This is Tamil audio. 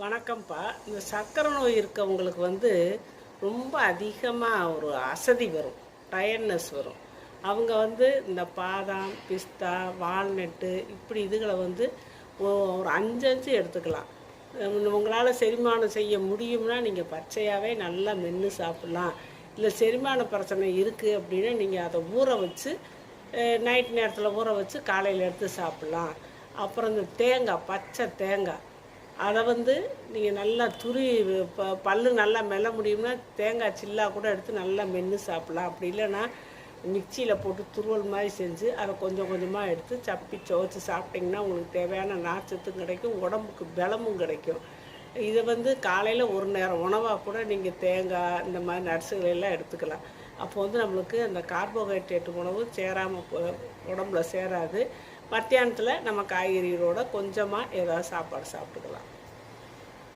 வணக்கம்ப்பா. இந்த சர்க்கரை நோய் இருக்கவங்களுக்கு ரொம்ப அதிகமாக ஒரு அசதி வரும், டயர்ட்னஸ் வரும். அவங்க இந்த பாதாம், பிஸ்தா, வால்நட்டு இப்படி இதுகளை ஒரு 5 எடுத்துக்கலாம். உங்களால் செரிமானம் செய்ய முடியும்னா நீங்கள் பச்சையாகவே நல்லா மென்று சாப்பிட்லாம். இல்லை செரிமான பிரச்சனை இருக்குது அப்படின்னா நீங்கள் அதை ஊற வச்சு நைட் நேரத்தில் ஊற வச்சு காலையில் எடுத்து சாப்பிட்லாம். அப்புறம் இந்த தேங்காய், பச்சை தேங்காய் அதை நீங்கள் நல்லா பல்லு நல்லா மெல்ல முடியும்னா தேங்காய் சில்லா கூட எடுத்து நல்லா மென்று சாப்பிட்லாம். அப்படி இல்லைன்னா மிக்சியில் போட்டு துருவல் மாதிரி செஞ்சு அதை கொஞ்சம் கொஞ்சமாக எடுத்து சப்பி துவச்சி சாப்பிட்டிங்கன்னா உங்களுக்கு தேவையான நார்ச்சத்தும் கிடைக்கும், உடம்புக்கு பலமும் கிடைக்கும். இதை காலையில் ஒரு நேரம் உணவாக கூட நீங்கள் தேங்காய் இந்த மாதிரி நட்ஸுகளெல்லாம் எடுத்துக்கலாம். அப்போ நம்மளுக்கு அந்த கார்போஹைட்ரேட் உணவு சேராமல் உடம்புல சேராது. மத்தியானத்தில் நம்ம காய்கறிகளோட கொஞ்சமாக ஏதாவது சாப்பாடு சாப்பிட்டுக்கலாம்.